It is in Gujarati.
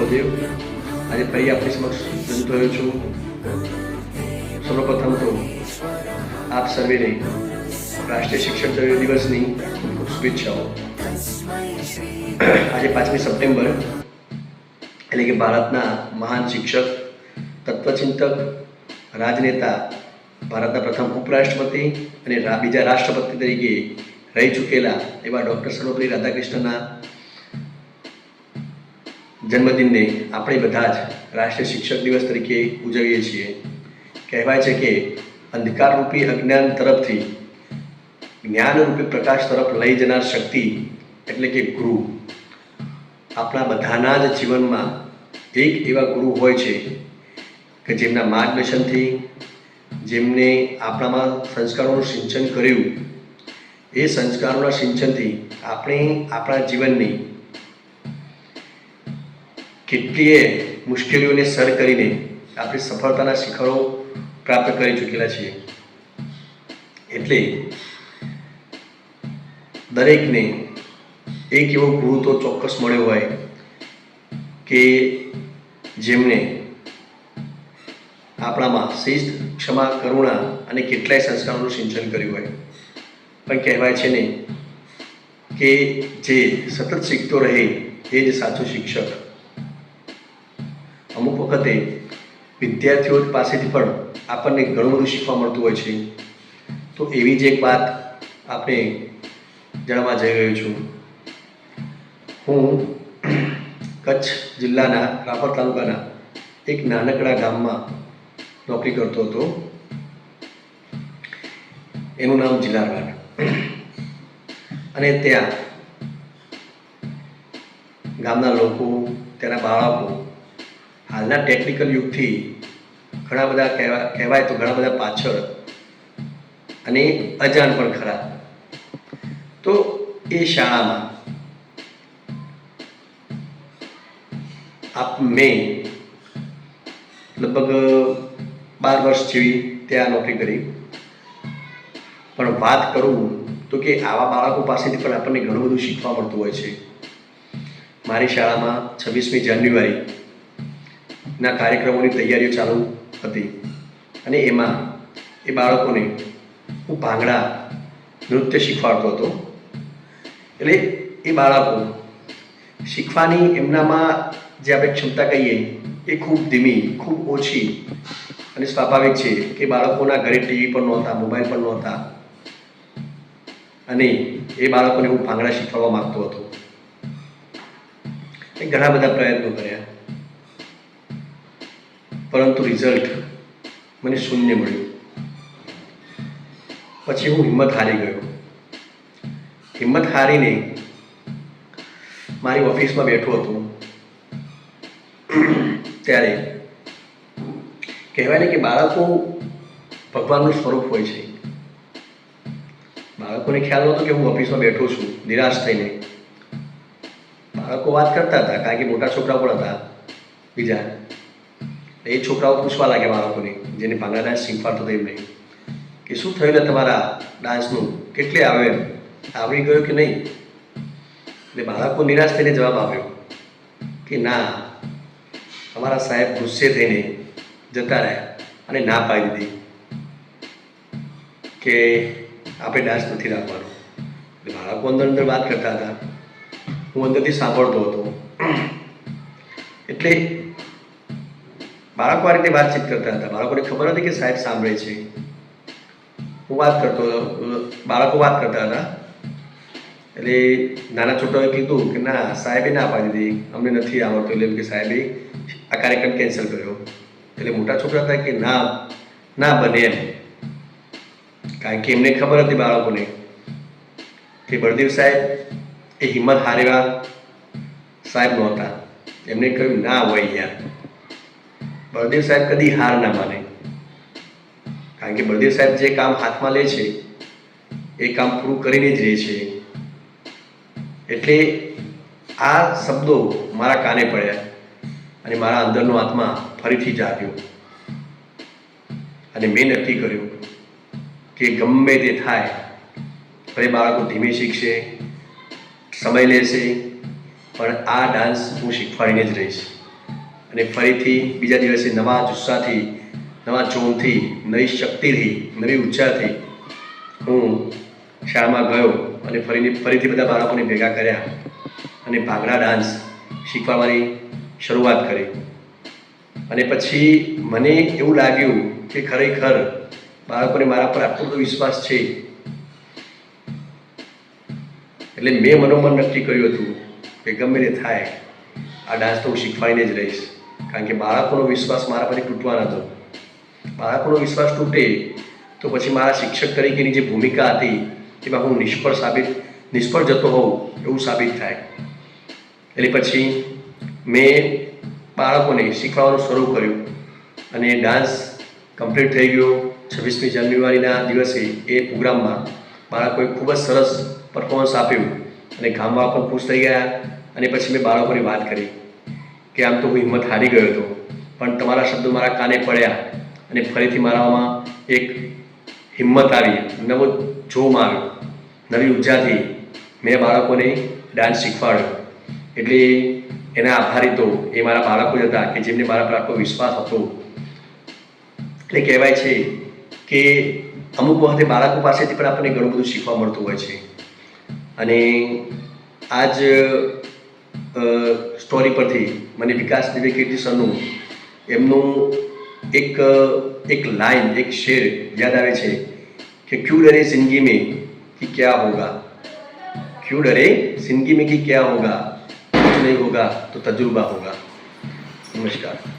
મહોદેવ. આજે ફરી આપણી સમક્ષ રજૂ થયો છું. સર્વપ્રથમ તો આપ સર્વેને રાષ્ટ્રીય શિક્ષક દિવસની ખૂબ ખૂબ શુભેચ્છાઓ. આજે 5મી સપ્ટેમ્બર એટલે કે ભારતના મહાન શિક્ષક, તત્વચિંતક, રાજનેતા, ભારતના પ્રથમ ઉપરાષ્ટ્રપતિ અને બીજા રાષ્ટ્રપતિ તરીકે રહી ચૂકેલા એવા ડૉક્ટર સર્વપલ્લી રાધાકૃષ્ણના જન્મદિનને આપણે બધા જ રાષ્ટ્રીય શિક્ષક દિવસ તરીકે ઉજવીએ છીએ. કહેવાય છે કે અંધકારરૂપી અજ્ઞાન તરફથી જ્ઞાનરૂપી પ્રકાશ તરફ લઈ જનાર શક્તિ એટલે કે ગુરુ. આપણા બધાના જ જીવનમાં એક એવા ગુરુ હોય છે કે જેમના માર્ગદર્શનથી, જેમને આપણામાં સંસ્કારોનું સિંચન કર્યું, એ સંસ્કારોના સિંચનથી આપણે આપણા જીવનની કેટલીય મુશ્કેલીઓને સર કરીને આપણે સફળતાના શિખરો પ્રાપ્ત કરી ચૂકેલા છીએ. એટલે દરેકને એક એવો ગુરુ તો ચોક્કસ મળ્યો હોય કે જેમણે આપણામાં શિસ્ત, ક્ષમા, કરુણા અને કેટલાય સંસ્કારોનું સિંચન કર્યું હોય. પણ કહેવાય છે ને કે જે સતત શીખતો રહે એ જ સાચો શિક્ષક. અમુક વખતે વિદ્યાર્થીઓ પાસેથી પણ આપણને ઘણું બધું શીખવા મળતું હોય છે. તો એવી જ એક વાત આપણે જણાવવા જઈ રહ્યો છું. હું કચ્છ જિલ્લાના રાપર તાલુકાના એક નાનકડા ગામમાં નોકરી કરતો હતો. એનું નામ જિલ્લારવાડ. અને ત્યાં ગામના લોકો, ત્યાંના બાળકો હાલના ટેકનિકલ યુગથી ઘણા બધા કહેવાય તો ઘણા બધા પાછળ અને અજાણ પણ ખરા. તો એ શાળામાં મેં લગભગ 12 વર્ષ જેવી ત્યાં નોકરી કરી. પણ વાત કરું તો કે આવા બાળકો પાસેથી પણ આપણને ઘણું બધું શીખવા મળતું હોય છે. મારી શાળામાં 26મી જાન્યુઆરીના કાર્યક્રમોની તૈયારીઓ ચાલુ હતી અને એમાં એ બાળકોને હું ભાંગડા નૃત્ય શીખવાડતો હતો. એટલે એ બાળકો શીખવાની એમનામાં જે આપણે ક્ષમતા કહીએ એ ખૂબ ધીમી, ખૂબ ઓછી અને સ્વાભાવિક છે કે બાળકોના ઘરે ટીવી પણ નહોતા, મોબાઈલ પણ નહોતા અને એ બાળકોને હું ભાંગડા શીખવાડવા માગતો હતો. એ ઘણા બધા પ્રયત્નો કર્યા પરંતુ રિઝલ્ટ મને શૂન્ય મળ્યું. પછી હું હિંમત હારી ગયો. હિંમત હારીને મારી ઓફિસમાં બેઠો હતો ત્યારે કહેવાય ને કે બાળકો ભગવાનનું સ્વરૂપ હોય છે. બાળકોને ખ્યાલ નહોતો કે હું ઓફિસમાં બેઠો છું નિરાશ થઈને. બાળકો વાત કરતા હતા કારણ કે મોટા છોકરાઓ પણ હતા બીજા. એ છોકરાઓ પૂછવા લાગ્યા બાળકોને, જેને ભાંગડા ડાન્સ શીખવાડતો હતો એમને, કે શું થયું તમારા ડાન્સનું, કેટલે આવે, આવડી ગયો કે નહીં? એટલે બાળકો નિરાશ થઈને જવાબ આપ્યો કે ના, અમારા સાહેબ ગુસ્સે થઈને જતા રહ્યા અને ના પાડી દીધી કે આપણે ડાન્સ નથી રાખવાનો. એટલે બાળકો અંદર અંદર વાત કરતા હતા, હું અંદરથી સાંભળતો હતો. એટલે બાળકો આ રીતે વાતચીત કરતા હતા. બાળકોને ખબર હતી કે સાહેબ સાંભળે છે. હું વાત કરતો હતો, બાળકો વાત કરતા હતા. એટલે નાના છોકરાઓએ કીધું કે ના, સાહેબે ના પાડી દીધી, અમને નથી આવડતું. એટલે એમ કે સાહેબે આ કાર્યક્રમ કેન્સલ કર્યો. એટલે મોટા છોકરા હતા કે ના બને એમ, કારણ કે એમને ખબર હતી બાળકોને કે બળદેવ સાહેબ એ હિંમત હારેવા સાહેબ નહોતા. એમને કહ્યું ના હોય યાર, બળદેવ સાહેબ કદી હાર ના માને, કારણ કે બળદેવ સાહેબ જે કામ હાથમાં લે છે એ કામ પૂરું કરીને જ રહે છે. એટલે આ શબ્દો મારા કાને પડ્યા અને મારા અંદરનો આત્મા ફરીથી જાગ્યો અને મેં નક્કી કર્યું કે ગમે તે થાય, ભલે બાળકો ધીમે શીખશે, સમય લેશે, પણ આ ડાન્સ હું શીખવાડીને જ રહીશ. અને ફરીથી બીજા દિવસે નવા જુસ્સાથી, નવા જોમથી, નવી શક્તિથી, નવી ઉર્જાથી હું શાળામાં ગયો અને ફરીથી બધા બાળકોને ભેગા કર્યા અને ભાંગડા ડાન્સ શીખવાડવાની શરૂઆત કરી. અને પછી મને એવું લાગ્યું કે ખરેખર બાળકોને મારા પર આટલો બધો વિશ્વાસ છે. એટલે મેં મનોમન નક્કી કર્યું હતું કે ગમે તે થાય આ ડાન્સ તો હું શીખવાડીને જ રહીશ, કારણ કે બાળકોનો વિશ્વાસ મારા પર તૂટવાનો હતો. બાળકોનો વિશ્વાસ તૂટે તો પછી મારા શિક્ષક તરીકેની જે ભૂમિકા હતી એમાં હું નિષ્ફળ જતો હોઉં એવું સાબિત થાય. એટલે પછી મેં બાળકોને શીખવાડવાનું શરૂ કર્યું અને ડાન્સ કમ્પ્લીટ થઈ ગયો. 26મી જાન્યુઆરીના દિવસે એ પ્રોગ્રામમાં બાળકોએ ખૂબ જ સરસ પરફોર્મન્સ આપ્યું અને ગામમાં પણ ખુશ થઈ ગયા. અને પછી મેં બાળકોને વાત કરી કે આમ તો હું હિંમત હારી ગયો હતો, પણ તમારા શબ્દો મારા કાને પડ્યા અને ફરીથી મારામાં એક હિંમત આવી, નવો જોમ આવ્યો, નવી ઉર્જાથી મેં બાળકોને ડાન્સ શીખવાડ્યો. એટલે એના આભારી તો એ મારા બાળકો જ હતા કે જેમને મારા પર આટલો વિશ્વાસ હતો. એટલે કહેવાય છે કે અમુક વખતે બાળકો પાસેથી પણ આપણને ઘણું બધું શીખવા મળતું હોય છે. અને આ જ સ્ટોરી પરથી મને વિકાસ દ્વિવેદી સરનું એમનું એક લાइन, એક शेर याद आवे છે कि क्यों डरे जिंदगी में कि क्या होगा, क्यों डरे जिंदगी में कि क्या होगा, कुछ नहीं होगा तो तजुर्बा होगा. नमस्कार.